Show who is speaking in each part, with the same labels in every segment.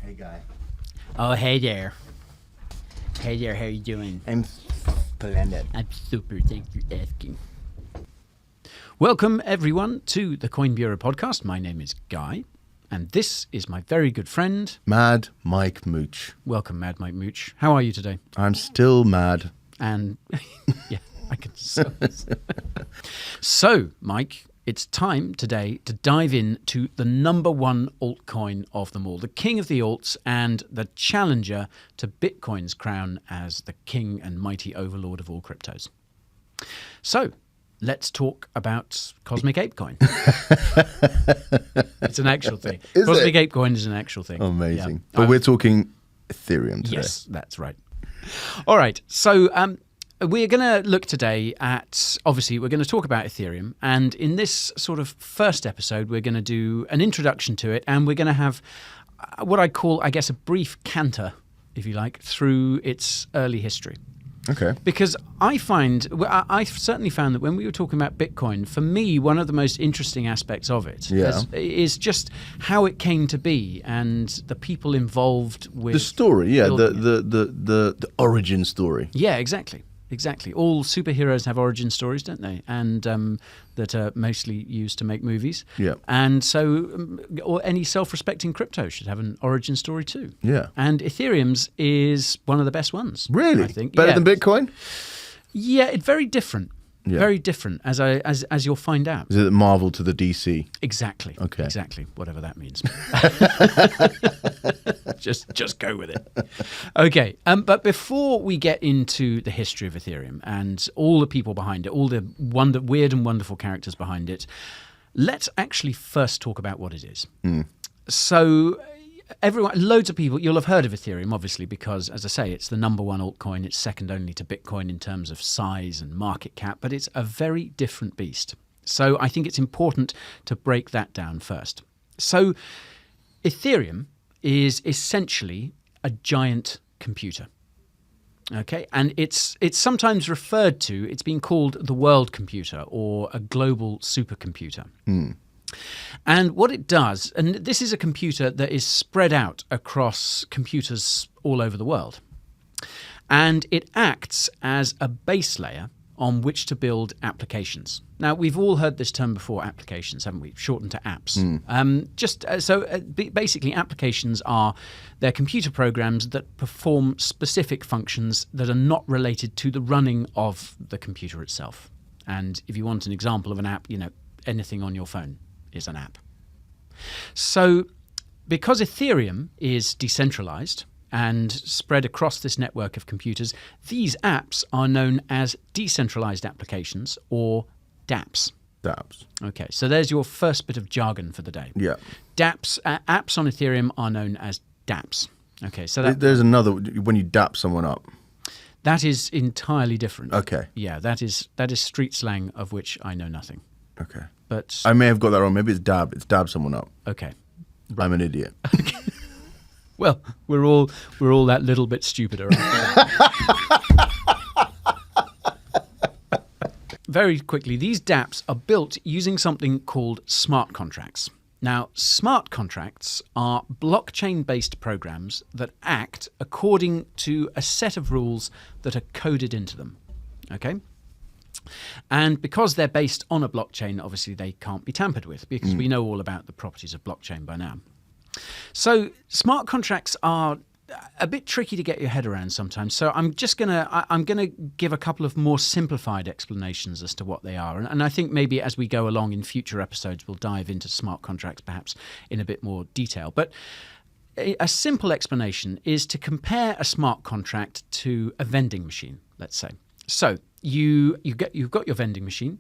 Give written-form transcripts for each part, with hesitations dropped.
Speaker 1: Hey, guy.
Speaker 2: Oh, hey there. Hey there, how you doing?
Speaker 1: I'm splendid.
Speaker 2: I'm super, thanks for asking. Welcome, everyone, to the Coin Bureau podcast. My name is Guy, and this is my very good friend...
Speaker 1: Mad Mike Mooch.
Speaker 2: Welcome, Mad Mike Mooch. How are you today?
Speaker 1: I'm still mad.
Speaker 2: And, yeah, I can... So, Mike... It's time today to dive into the number one altcoin of them all, the king of the alts and the challenger to Bitcoin's crown as the king and mighty overlord of all cryptos. So, let's talk about Cosmic Ape Coin. It's an actual thing. Cosmic Ape Coin is an actual thing.
Speaker 1: Amazing.
Speaker 2: Yeah.
Speaker 1: But we're talking Ethereum today.
Speaker 2: Yes, that's right. All right. So, we're going to look today at, obviously, we're going to talk about Ethereum. And in this sort of first episode, we're going to do an introduction to it. And we're going to have what I call, I guess, a brief canter, if you like, through its early history.
Speaker 1: Okay.
Speaker 2: Because I've certainly found that when we were talking about Bitcoin, for me, one of the most interesting aspects of it is just how it came to be and the people involved with...
Speaker 1: The story, yeah, the origin story.
Speaker 2: Yeah, exactly. Exactly. All superheroes have origin stories, don't they? And that are mostly used to make movies.
Speaker 1: Yeah.
Speaker 2: And so or any self-respecting crypto should have an origin story too.
Speaker 1: Yeah.
Speaker 2: And Ethereum's is one of the best ones.
Speaker 1: Really?
Speaker 2: I think.
Speaker 1: Better than Bitcoin?
Speaker 2: Yeah, it's very different.
Speaker 1: Yeah.
Speaker 2: Very different, as you'll find out.
Speaker 1: Is it Marvel to the DC?
Speaker 2: Exactly.
Speaker 1: Okay.
Speaker 2: Exactly. Whatever that means. just go with it. Okay. But before we get into the history of Ethereum and all the people behind it, all the weird and wonderful characters behind it, let's actually first talk about what it is. So... loads of people, you'll have heard of Ethereum, obviously, because, as I say, it's the number one altcoin. It's second only to Bitcoin in terms of size and market cap, but it's a very different beast. So I think it's important to break that down first. So Ethereum is essentially a giant computer. Okay, and it's sometimes referred to, it's been called the world computer or a global supercomputer. And what it does, and this is a computer that is spread out across computers all over the world, and it acts as a base layer on which to build applications. Now, we've all heard this term before, applications, haven't we? Shortened to apps. Basically, applications they're computer programs that perform specific functions that are not related to the running of the computer itself. And if you want an example of an app, anything on your phone is an app. So because Ethereum is decentralized and spread across this network of computers, these apps are known as decentralized applications or dApps.
Speaker 1: dApps.
Speaker 2: Okay, so there's your first bit of jargon for the day.
Speaker 1: Yeah.
Speaker 2: dApps, apps on Ethereum are known as dApps. Okay, so
Speaker 1: there's another, when you dap someone up.
Speaker 2: That is entirely different.
Speaker 1: Okay.
Speaker 2: Yeah, that is street slang of which I know nothing.
Speaker 1: Okay.
Speaker 2: But
Speaker 1: I may have got that wrong. Maybe it's dab. It's dab someone up.
Speaker 2: Okay.
Speaker 1: Right. I'm an idiot.
Speaker 2: Well, we're all that little bit stupider. Very quickly, these dApps are built using something called smart contracts. Now, smart contracts are blockchain-based programs that act according to a set of rules that are coded into them. Okay? And because they're based on a blockchain, obviously they can't be tampered with because we know all about the properties of blockchain by now. So smart contracts are a bit tricky to get your head around sometimes. So I'm gonna give a couple of more simplified explanations as to what they are. And I think maybe as we go along in future episodes, we'll dive into smart contracts perhaps in a bit more detail. But a simple explanation is to compare a smart contract to a vending machine, let's say. So you've got your vending machine,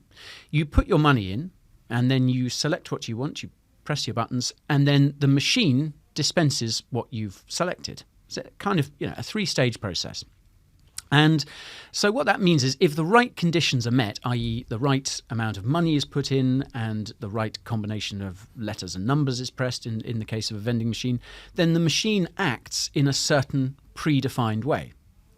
Speaker 2: you put your money in, and then you select what you want, you press your buttons, and then the machine dispenses what you've selected. It's kind of a three-stage process. And so what that means is if the right conditions are met, i.e. the right amount of money is put in and the right combination of letters and numbers is pressed in the case of a vending machine, then the machine acts in a certain predefined way.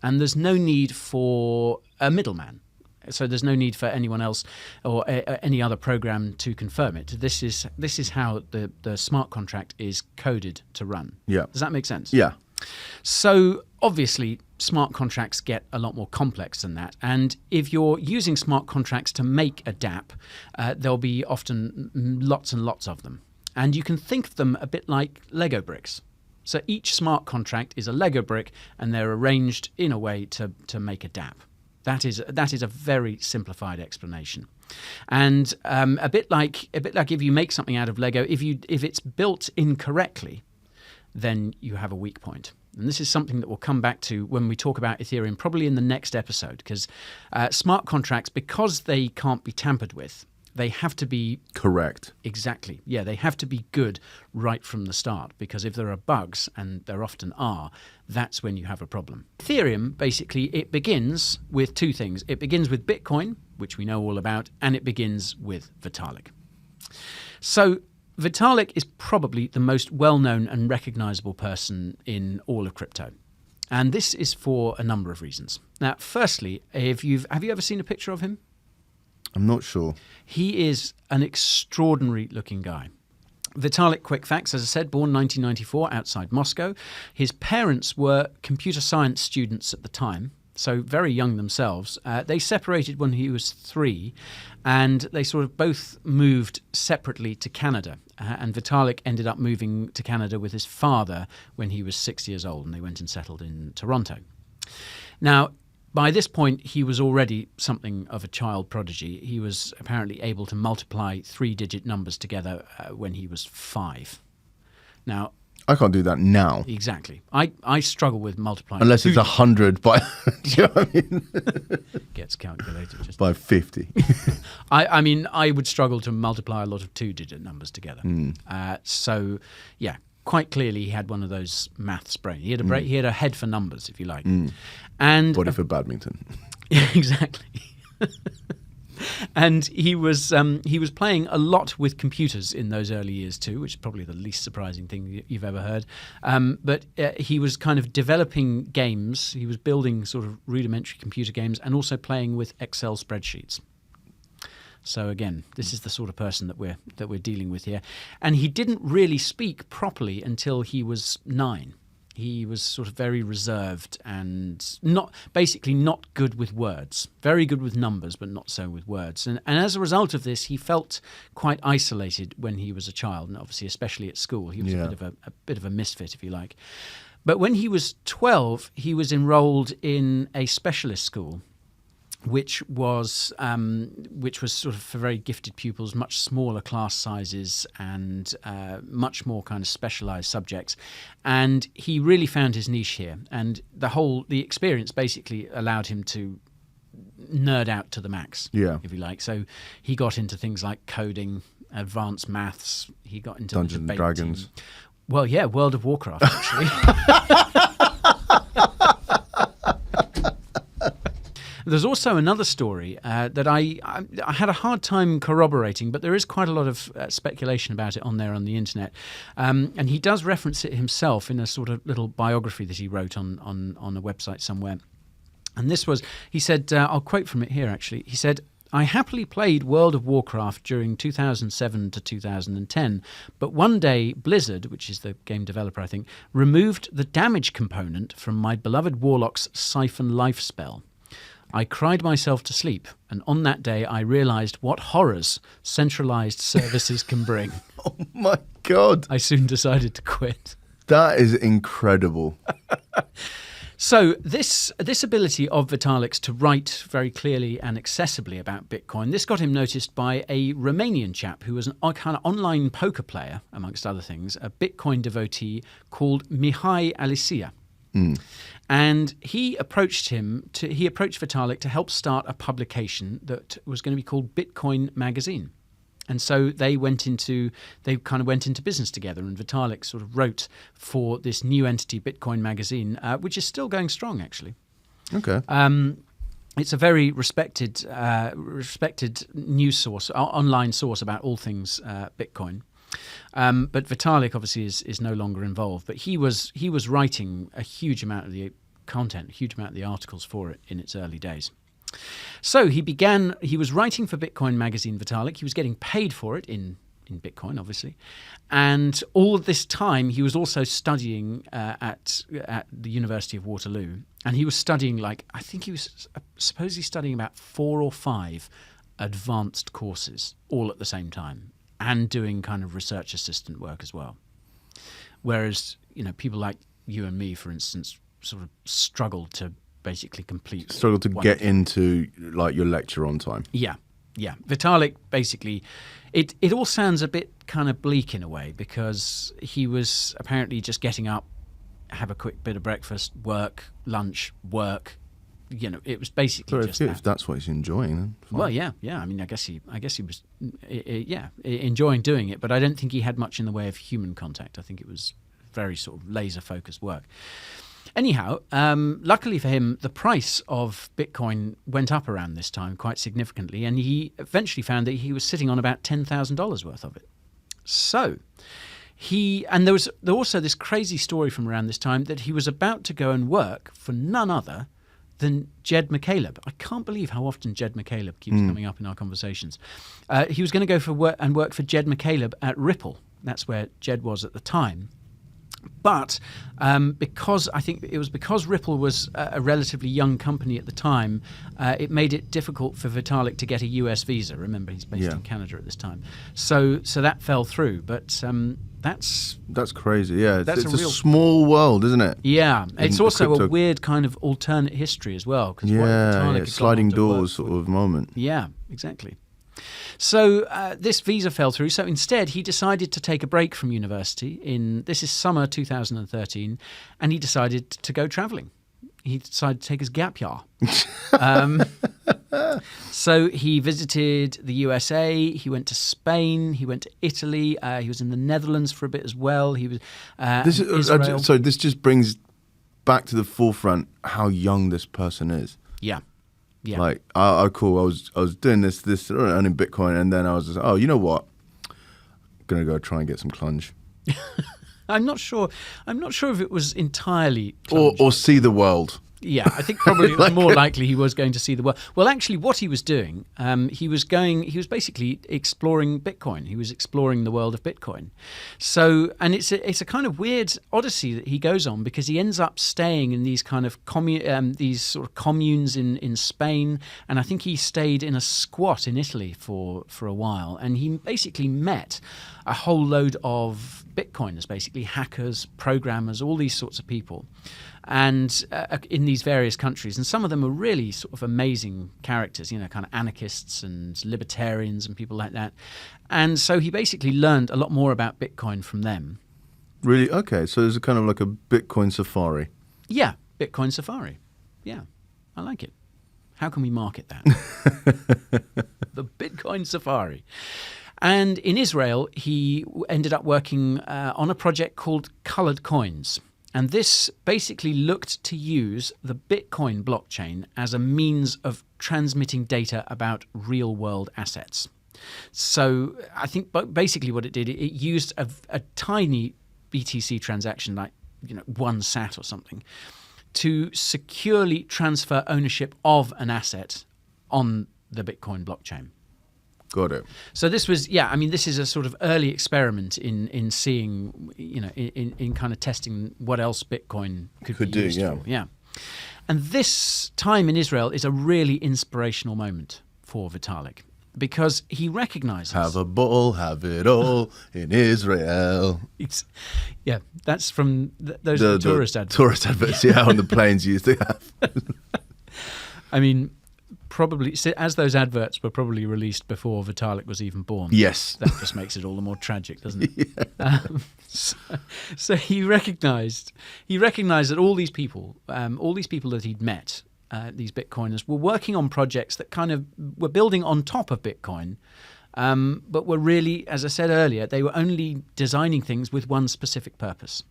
Speaker 2: And there's no need for a middleman. So there's no need for anyone else or any other program to confirm it. This is how the smart contract is coded to run.
Speaker 1: Yeah.
Speaker 2: Does that make sense?
Speaker 1: Yeah.
Speaker 2: So obviously, smart contracts get a lot more complex than that. And if you're using smart contracts to make a dApp, there'll be often lots and lots of them. And you can think of them a bit like Lego bricks. So each smart contract is a Lego brick, and they're arranged in a way to make a dApp. That is a very simplified explanation. And a bit like if you make something out of Lego, if it's built incorrectly, then you have a weak point. And this is something that we'll come back to when we talk about Ethereum, probably in the next episode, because smart contracts, because they can't be tampered with, they have to be...
Speaker 1: Correct.
Speaker 2: Exactly. Yeah, they have to be good right from the start, because if there are bugs, and there often are, that's when you have a problem. Ethereum, basically, it begins with two things. It begins with Bitcoin, which we know all about, and it begins with Vitalik. So Vitalik is probably the most well-known and recognizable person in all of crypto. And this is for a number of reasons. Now, firstly, have you ever seen a picture of him?
Speaker 1: I'm not sure.
Speaker 2: He is an extraordinary looking guy. Vitalik, quick facts, as I said, born 1994 outside Moscow. His parents were computer science students at the time, so very young themselves. They separated when he was 3, and they sort of both moved separately to Canada. And Vitalik ended up moving to Canada with his father when he was 6 years old, and they went and settled in Toronto. Now, by this point, he was already something of a child prodigy. He was apparently able to multiply 3-digit numbers together when he was 5. Now,
Speaker 1: I can't do that now.
Speaker 2: Exactly. I struggle with multiplying.
Speaker 1: Unless it's 100 by... do you know what I mean?
Speaker 2: Gets calculated. Just
Speaker 1: by 50.
Speaker 2: I mean, I would struggle to multiply a lot of 2-digit numbers together. So, yeah, quite clearly he had one of those maths brain. He had a head for numbers, if you like. And
Speaker 1: body for badminton.
Speaker 2: Yeah, exactly. And he was playing a lot with computers in those early years too, which is probably the least surprising thing you've ever heard. But he was kind of developing games. He was building sort of rudimentary computer games and also playing with Excel spreadsheets. So again, this is the sort of person that we're dealing with here. And he didn't really speak properly until he was 9. He was sort of very reserved and not good with words. Very good with numbers, but not so with words. And as a result of this, he felt quite isolated when he was a child, and obviously especially at school. He was a bit of a misfit, if you like. But when he was 12, he was enrolled in a specialist school, which was sort of for very gifted pupils, much smaller class sizes and much more kind of specialized subjects. And he really found his niche here. And the experience basically allowed him to nerd out to the max, if you like. So he got into things like coding, advanced maths. He got into
Speaker 1: Dungeons and Dragons.
Speaker 2: Well, yeah, World of Warcraft, actually. There's also another story that I had a hard time corroborating, but there is quite a lot of speculation about it on the internet. And he does reference it himself in a sort of little biography that he wrote on a website somewhere. And this was, he said, I'll quote from it here actually. He said, "I happily played World of Warcraft during 2007 to 2010, but one day Blizzard, which is the game developer I think, removed the damage component from my beloved Warlock's Siphon life spell. I cried myself to sleep, and on that day I realized what horrors centralized services can bring.
Speaker 1: Oh my God.
Speaker 2: I soon decided to quit."
Speaker 1: That is incredible.
Speaker 2: So this ability of Vitalik's to write very clearly and accessibly about Bitcoin, this got him noticed by a Romanian chap who was an kind of online poker player, amongst other things, a Bitcoin devotee called Mihai Alisia. And he approached Vitalik to help start a publication that was going to be called Bitcoin Magazine. And so they kind of went into business together, and Vitalik sort of wrote for this new entity, Bitcoin Magazine, which is still going strong, actually.
Speaker 1: Okay.
Speaker 2: It's a very respected news source, online source about all things Bitcoin. But Vitalik obviously is no longer involved, but he was writing a huge amount of the content, a huge amount of the articles for it in its early days. So he was writing for Bitcoin magazine, Vitalik. He was getting paid for it in Bitcoin, obviously. And all of this time, he was also studying at the University of Waterloo. And he was studying, I think he was supposedly studying about 4 or 5 advanced courses all at the same time, and doing kind of research assistant work as well. Whereas, people like you and me, for instance, sort of struggled to basically
Speaker 1: get into your lecture on time.
Speaker 2: Yeah. Vitalik basically, it all sounds a bit kind of bleak in a way, because he was apparently just getting up, have a quick bit of breakfast, work, lunch, work. It was basically just that.
Speaker 1: If that's what he's enjoying, then fine.
Speaker 2: Well, yeah. I mean, I guess he was, enjoying doing it, but I don't think he had much in the way of human contact. I think it was very sort of laser-focused work. Anyhow, luckily for him, the price of Bitcoin went up around this time quite significantly, and he eventually found that he was sitting on about $10,000 worth of it. So there was also this crazy story from around this time that he was about to go and work for none other than Jed McCaleb. I can't believe how often Jed McCaleb keeps coming up in our conversations. He was going to go for work for Jed McCaleb at Ripple. That's where Jed was at the time. But because Ripple was a relatively young company at the time, it made it difficult for Vitalik to get a US visa. Remember, he's based in Canada at this time. So that fell through. But that's
Speaker 1: crazy. Yeah, it's a small world, isn't it?
Speaker 2: Yeah, it's also a weird kind of alternate history as well.
Speaker 1: Sliding doors sort of moment.
Speaker 2: Yeah, exactly. So this visa fell through. So instead, he decided to take a break from university. This is summer 2013, and he decided to go traveling. He decided to take his gap year. So he visited the USA. He went to Spain. He went to Italy. He was in the Netherlands for a bit as well. He was Israel.
Speaker 1: So this just brings back to the forefront how young this person is.
Speaker 2: Yeah.
Speaker 1: Yeah. Cool. I was doing this earning Bitcoin, and then I was just, you know what? I'm gonna go try and get some clunge.
Speaker 2: I'm not sure if it was entirely
Speaker 1: or see the world.
Speaker 2: Yeah, I think probably more likely he was going to see the world. Well, actually, what he was doing, he was basically exploring Bitcoin. He was exploring the world of Bitcoin. So, and it's a kind of weird odyssey that he goes on, because he ends up staying in these kind of these sort of communes in Spain, and I think he stayed in a squat in Italy for a while, and he basically met a whole load of Bitcoiners, basically hackers, programmers, all these sorts of people, and in these various countries. And some of them are really sort of amazing characters, kind of anarchists and libertarians and people like that. And so he basically learned a lot more about Bitcoin from them.
Speaker 1: Really? Okay, so there's a kind of like a Bitcoin safari.
Speaker 2: Yeah, Bitcoin safari. Yeah, I like it. How can we market that? The Bitcoin safari. And in Israel, he ended up working on a project called Colored Coins. And this basically looked to use the Bitcoin blockchain as a means of transmitting data about real-world assets. So I think basically what it did, it used a tiny BTC transaction, like 1 sat or something, to securely transfer ownership of an asset on the Bitcoin blockchain.
Speaker 1: Got it.
Speaker 2: So this was, this is a sort of early experiment in seeing, in kind of testing what else Bitcoin could be used for. Yeah. And this time in Israel is a really inspirational moment for Vitalik, because he recognizes...
Speaker 1: Have a ball, have it all in Israel.
Speaker 2: That's from those tourist adverts.
Speaker 1: Tourist adverts, on the planes you used to have.
Speaker 2: I mean... Probably, as those adverts were probably released before Vitalik was even born.
Speaker 1: Yes.
Speaker 2: That just makes it all the more tragic, doesn't it?
Speaker 1: Yeah.
Speaker 2: So he recognized that all these people that he'd met, these Bitcoiners, were working on projects that kind of were building on top of Bitcoin, but were really, as I said earlier, they were only designing things with one specific purpose.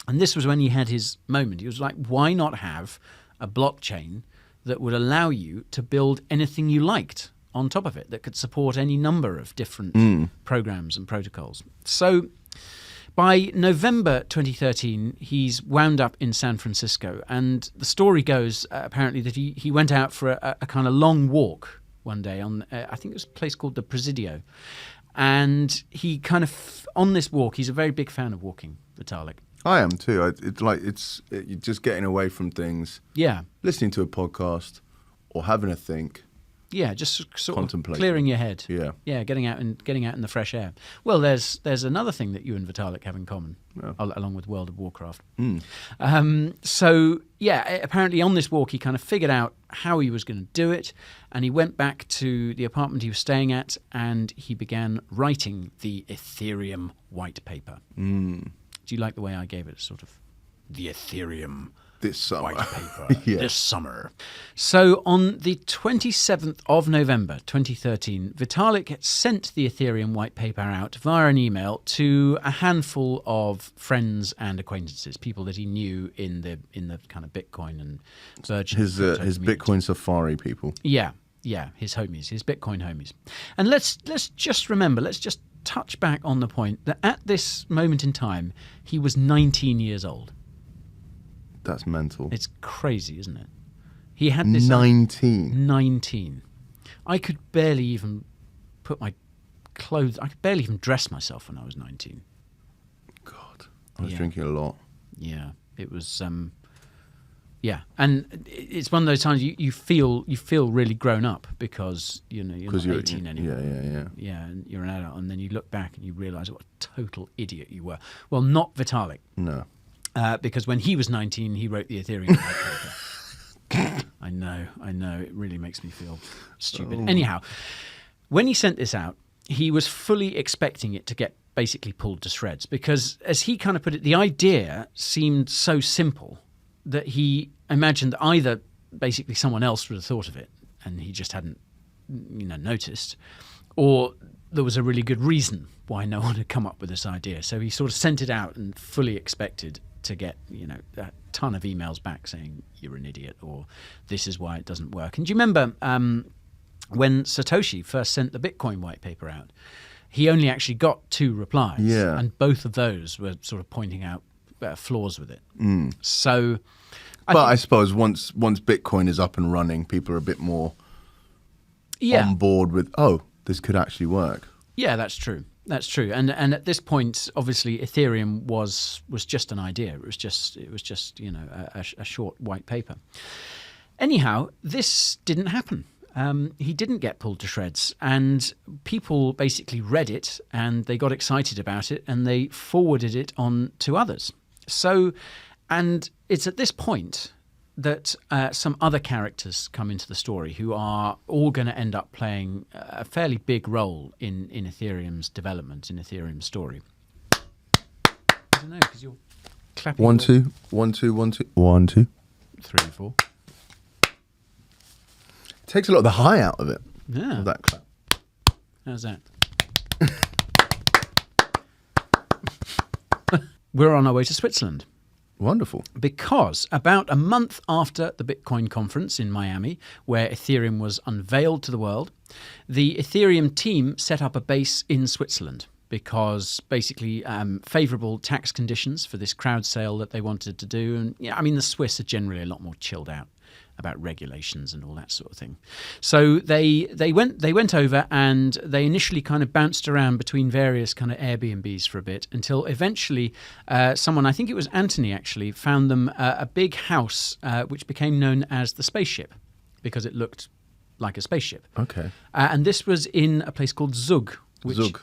Speaker 2: And this was when he had his moment. He was like, why not have a blockchain that would allow you to build anything you liked on top of it, that could support any number of different programs and protocols. So By November 2013, he's wound up in San Francisco, and the story goes apparently that he went out for a kind of long walk one day on I think it was a place called the Presidio, and he kind of on this walk, he's a very big fan of walking, Vitalik.
Speaker 1: I am too. You're just getting away from things.
Speaker 2: Yeah,
Speaker 1: listening to a podcast or having a think.
Speaker 2: Yeah, just sort of
Speaker 1: Contemplating.
Speaker 2: clearing your head.
Speaker 1: Yeah,
Speaker 2: getting out in the fresh air. Well, there's another thing that you and Vitalik have in common, along with World of Warcraft. So yeah, apparently on this walk he kind of figured out how he was going to do it, and he went back to the apartment he was staying at, and he began writing the Ethereum white paper. Do you like the way I gave it? Sort of the Ethereum
Speaker 1: this summer.
Speaker 2: White paper this summer. So on the 27th of November 2013, Vitalik sent the Ethereum white paper out via an email to a handful of friends and acquaintances, people that he knew in the kind of Bitcoin and Virgin.
Speaker 1: His Bitcoin Safari people.
Speaker 2: Yeah, his homies, his Bitcoin homies. And let's just remember, let's just touch back on the point that at this moment in time, he was 19 years old.
Speaker 1: That's mental.
Speaker 2: It's crazy, isn't it? He had this
Speaker 1: 19.
Speaker 2: 19. I could barely even put my clothes. I could barely even dress myself when I was 19.
Speaker 1: God, I was drinking a lot.
Speaker 2: Yeah, it was. Yeah, and it's one of those times you feel really grown up because you're not 18 anymore. Yeah, and you're an adult, and then you look back and you realise what a total idiot you were. Well, not Vitalik.
Speaker 1: No.
Speaker 2: Because when he was 19, he wrote the Ethereum white paper. I know. It really makes me feel stupid. Oh. Anyhow, when he sent this out, he was fully expecting it to get basically pulled to shreds because, as he kind of put it, the idea seemed so simple that he imagined that either basically someone else would have thought of it and he just hadn't noticed, or there was a really good reason why no one had come up with this idea. So he sort of sent it out and fully expected to get a ton of emails back saying you're an idiot or this is why it doesn't work. And do you remember when Satoshi first sent the Bitcoin white paper out, he only actually got 2 replies, and both of those were sort of pointing out flaws with it. So
Speaker 1: I suppose once Bitcoin is up and running, people are a bit more on board with, this could actually work. Yeah,
Speaker 2: that's true. That's true. And at this point, obviously, Ethereum was just an idea. It was just a short white paper. Anyhow, this didn't happen. He didn't get pulled to shreds, and people basically read it and they got excited about it and they forwarded it on to others. So, and it's at this point that some other characters come into the story who are all going to end up playing a fairly big role in Ethereum's development, in Ethereum's story. I don't know, because you're clapping.
Speaker 1: 1, 2, 1, 2, 1, 2, 1, 2.
Speaker 2: 3, 4.
Speaker 1: Takes a lot of the high out of it.
Speaker 2: Yeah.
Speaker 1: Of that clap.
Speaker 2: How's that? We're on our way to Switzerland.
Speaker 1: Wonderful.
Speaker 2: Because about a month after the Bitcoin conference in Miami, where Ethereum was unveiled to the world, the Ethereum team set up a base in Switzerland because basically favourable tax conditions for this crowd sale that they wanted to do. And the Swiss are generally a lot more chilled out about regulations and all that sort of thing. So they went over and they initially kind of bounced around between various kind of Airbnbs for a bit until eventually someone, I think it was Anthony actually, found them a big house which became known as the Spaceship because it looked like a spaceship.
Speaker 1: Okay.
Speaker 2: And this was in a place called Zug.
Speaker 1: Zug.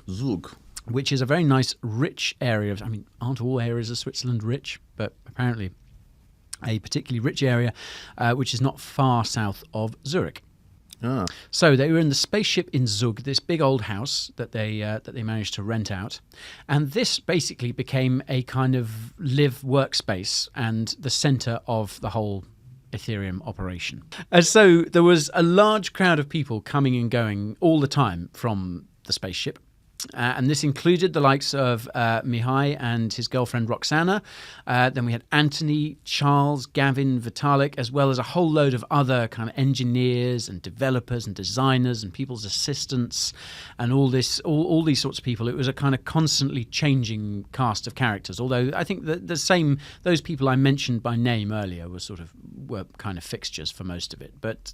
Speaker 2: Zug. Which is a very nice, rich area. Aren't all areas of Switzerland rich? But apparently a particularly rich area, which is not far south of Zurich.
Speaker 1: Ah.
Speaker 2: So they were in the Spaceship in Zug, this big old house that they managed to rent out, and this basically became a kind of live workspace and the centre of the whole Ethereum operation. And so there was a large crowd of people coming and going all the time from the Spaceship. And this included the likes of Mihai and his girlfriend Roxana. Then we had Anthony, Charles, Gavin, Vitalik, as well as a whole load of other kind of engineers and developers and designers and people's assistants and all these sorts of people. It was a kind of constantly changing cast of characters. Although I think those people I mentioned by name earlier were kind of fixtures for most of it. But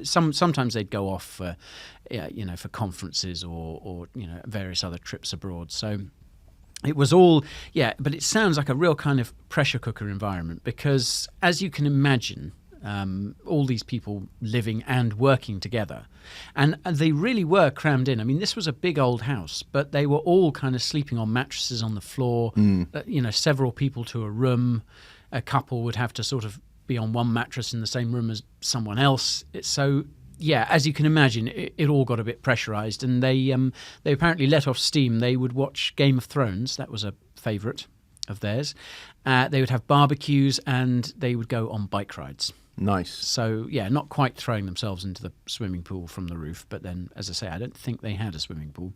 Speaker 2: sometimes they'd go off for conferences or various other trips abroad. So it was all, but it sounds like a real kind of pressure cooker environment because, as you can imagine, all these people living and working together, and they really were crammed in. I mean, this was a big old house, but they were all kind of sleeping on mattresses on the floor, several people to a room. A couple would have to sort of be on one mattress in the same room as someone else. As you can imagine, it all got a bit pressurized, and they apparently let off steam. They would watch Game of Thrones. That was a favourite of theirs. They would have barbecues, and they would go on bike rides.
Speaker 1: Nice. So,
Speaker 2: not quite throwing themselves into the swimming pool from the roof, but then, as I say, I don't think they had a swimming pool.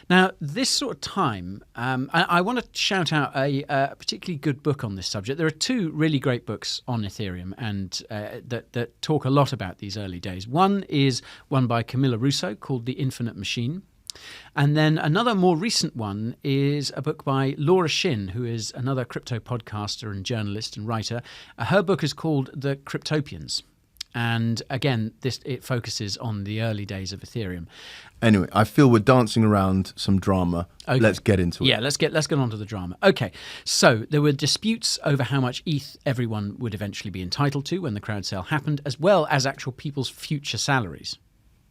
Speaker 2: Now, this sort of time, I want to shout out a particularly good book on this subject. There are two really great books on Ethereum and that talk a lot about these early days. One is one by Camilla Russo called The Infinite Machine. And then another more recent one is a book by Laura Shin, who is another crypto podcaster and journalist and writer. Her book is called The Cryptopians. And again, it focuses on the early days of Ethereum.
Speaker 1: Anyway, I feel we're dancing around some drama. Okay. Let's get into it.
Speaker 2: Yeah, let's get on to the drama. Okay, so there were disputes over how much ETH everyone would eventually be entitled to when the crowd sale happened, as well as actual people's future salaries.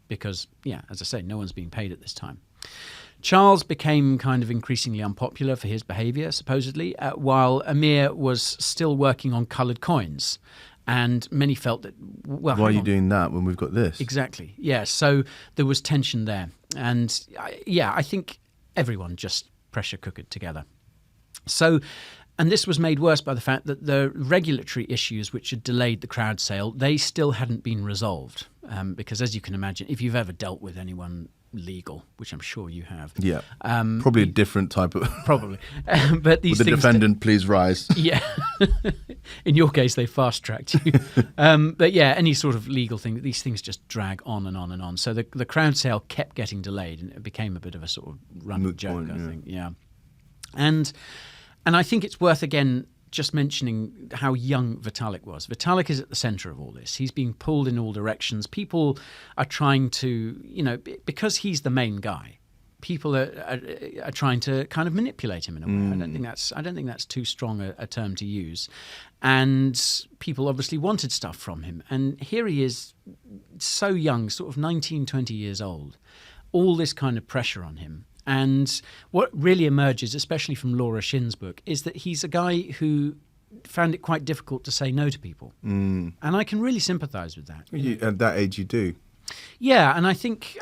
Speaker 2: Because, as I say, no one's being paid at this time. Charles became kind of increasingly unpopular for his behaviour, supposedly, while Amir was still working on coloured coins. And many felt that, why
Speaker 1: are you doing that when we've got this?
Speaker 2: Exactly. Yeah. So there was tension there. And I think everyone just pressure cooked together. So, and this was made worse by the fact that the regulatory issues which had delayed the crowd sale, they still hadn't been resolved. Because as you can imagine, if you've ever dealt with anyone legal, which I'm sure you have.
Speaker 1: Yeah. Probably a different type of...
Speaker 2: Probably. But these
Speaker 1: Would the
Speaker 2: things...
Speaker 1: defendant please rise?
Speaker 2: Yeah. In your case, they fast-tracked you. But any sort of legal thing, these things just drag on and on and on. So the crowd sale kept getting delayed, and it became a bit of a sort of running joke, I think. Yeah. And I think it's worth, again, just mentioning how young Vitalik was. Vitalik is at the center of all this. He's being pulled in all directions. People are trying to, because he's the main guy, people are trying to kind of manipulate him in a way. I don't think that's too strong a term to use. And people obviously wanted stuff from him. And here he is, so young, sort of 19, 20 years old, all this kind of pressure on him. And what really emerges, especially from Laura Shin's book, is that he's a guy who found it quite difficult to say no to people. And I can really sympathise with that.
Speaker 1: At that age, you do.
Speaker 2: Yeah, and I think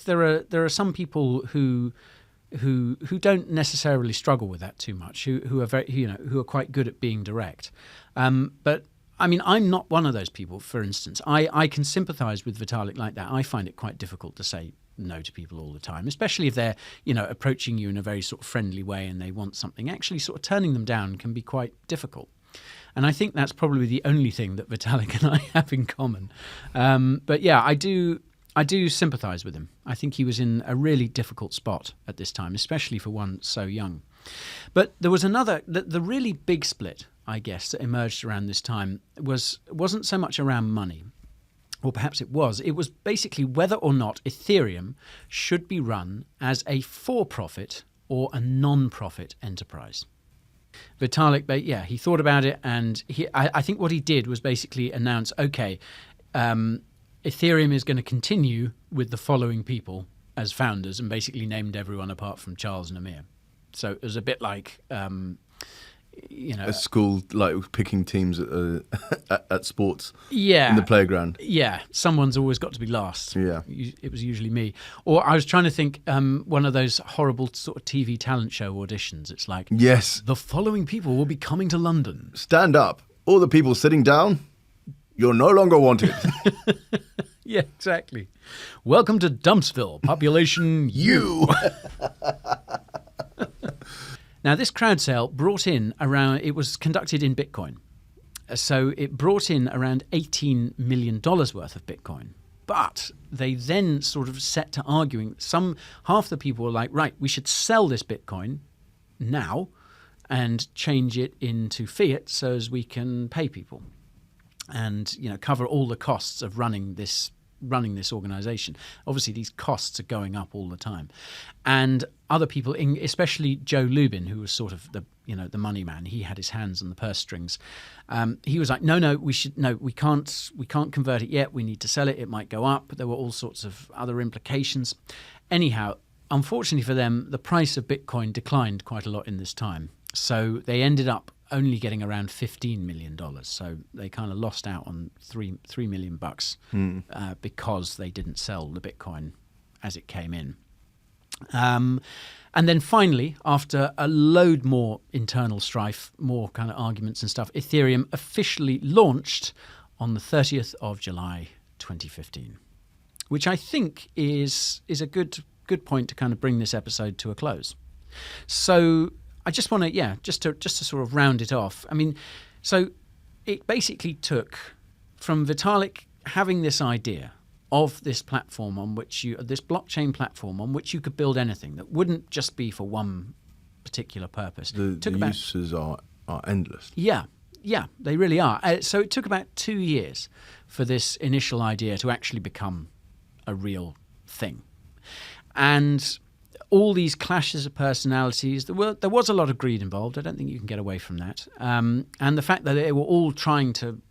Speaker 2: there are some people who don't necessarily struggle with that too much, who are very who are quite good at being direct. But I mean, I'm not one of those people. For instance, I can sympathise with Vitalik like that. I find it quite difficult to say no to people all the time, especially if they're, approaching you in a very sort of friendly way and they want something. Actually sort of turning them down can be quite difficult. And I think that's probably the only thing that Vitalik and I have in common. But I do sympathise with him. I think he was in a really difficult spot at this time, especially for one so young. But there was the really big split, I guess, that emerged around this time wasn't so much around money. Or perhaps it was. It was basically whether or not Ethereum should be run as a for-profit or a non-profit enterprise. Vitalik, he thought about it, and I think what he did was basically announce, okay, Ethereum is going to continue with the following people as founders, and basically named everyone apart from Charles and Amir. So it was a bit like... a school like picking teams at sports in the playground. Yeah, someone's always got to be last. Yeah, it was usually me. Or I was trying to think one of those horrible sort of TV talent show auditions. It's like, yes, the following people will be coming to London. Stand up. All the people sitting down, you're no longer wanted. Yeah, exactly. Welcome to Dumpsville, population you. Now, this crowd sale brought in around, it was conducted in Bitcoin. So it brought in around $18 million worth of Bitcoin. But they then sort of set to arguing. Half the people were like, right, we should sell this Bitcoin now and change it into fiat so as we can pay people and, cover all the costs of running this organization. Obviously, these costs are going up all the time. And other people, especially Joe Lubin, who was sort of the money man, he had his hands on the purse strings. He was like, no, we can't convert it yet. We need to sell it. It might go up. There were all sorts of other implications. Anyhow, unfortunately for them, the price of Bitcoin declined quite a lot in this time. So they ended up only getting around $15 million. So they kind of lost out on $3 million because they didn't sell the Bitcoin as it came in. And then finally, after a load more internal strife, more kind of arguments and stuff, Ethereum officially launched on the 30th of July 2015, which I think is a good point to kind of bring this episode to a close. So I just want to, just to sort of round it off. I mean, so it basically took from Vitalik having this idea of this platform on which this blockchain platform on which you could build anything that wouldn't just be for one particular purpose.
Speaker 1: The uses are endless.
Speaker 2: Yeah, they really are. So it took about 2 years for this initial idea to actually become a real thing. And all these clashes of personalities, there was a lot of greed involved. I don't think you can get away from that. And the fact that they were all trying to,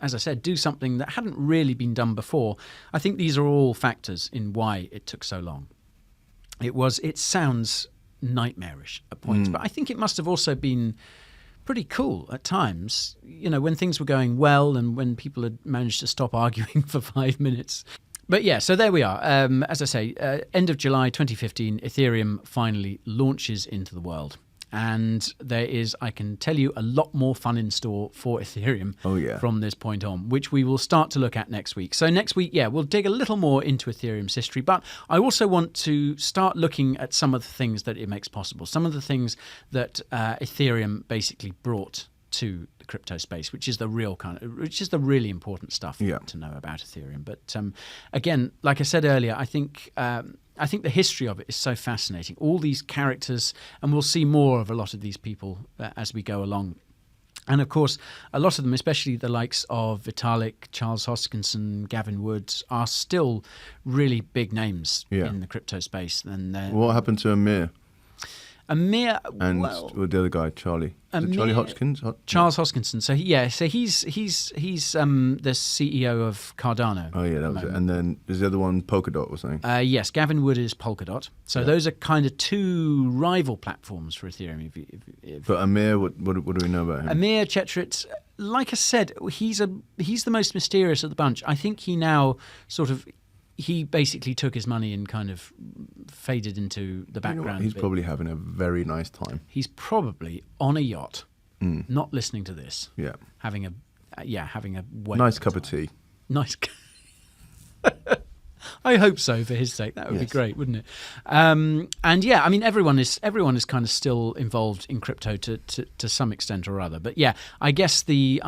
Speaker 2: as I said, do something that hadn't really been done before, I think these are all factors in why it took so long. It sounds nightmarish at points, but I think it must have also been pretty cool at times, when things were going well and when people had managed to stop arguing for 5 minutes. But yeah, so there we are. As I say, end of July 2015, Ethereum finally launches into the world. And there is, I can tell you, a lot more fun in store for Ethereum from this point on, which we will start to look at next week. So next week, we'll dig a little more into Ethereum's history. But I also want to start looking at some of the things that it makes possible, some of the things that Ethereum basically brought to the crypto space, which is the really important stuff to know about Ethereum. But again, like I said earlier, I think the history of it is so fascinating. All these characters, and we'll see more of a lot of these people as we go along. And of course, a lot of them, especially the likes of Vitalik, Charles Hoskinson, Gavin Wood, are still really big names in the crypto space. And
Speaker 1: what happened to Amir?
Speaker 2: Amir
Speaker 1: and the other guy, Charlie. Charlie Hoskinson?
Speaker 2: Charles Hoskinson. So he's the CEO of Cardano.
Speaker 1: Oh yeah, that was it. And then there's the other one, Polkadot or something.
Speaker 2: Yes, Gavin Wood is Polkadot. So those are kind of two rival platforms for Ethereum.
Speaker 1: But Amir, what do we know about him?
Speaker 2: Amir Chetritz, like I said, he's the most mysterious of the bunch. I think he now he basically took his money and kind of faded into the background.
Speaker 1: He's probably having a very nice time.
Speaker 2: He's probably on a yacht, not listening to this.
Speaker 1: Yeah,
Speaker 2: having a
Speaker 1: nice cup of tea.
Speaker 2: Nice. I hope so for his sake. That would be great, wouldn't it? And I mean, everyone is kind of still involved in crypto to some extent or other. But I guess the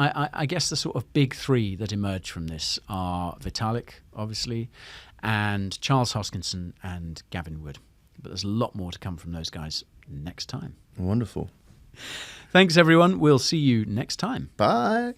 Speaker 2: sort of big three that emerge from this are Vitalik, obviously, and Charles Hoskinson and Gavin Wood. But there's a lot more to come from those guys next time.
Speaker 1: Wonderful.
Speaker 2: Thanks, everyone. We'll see you next time.
Speaker 1: Bye.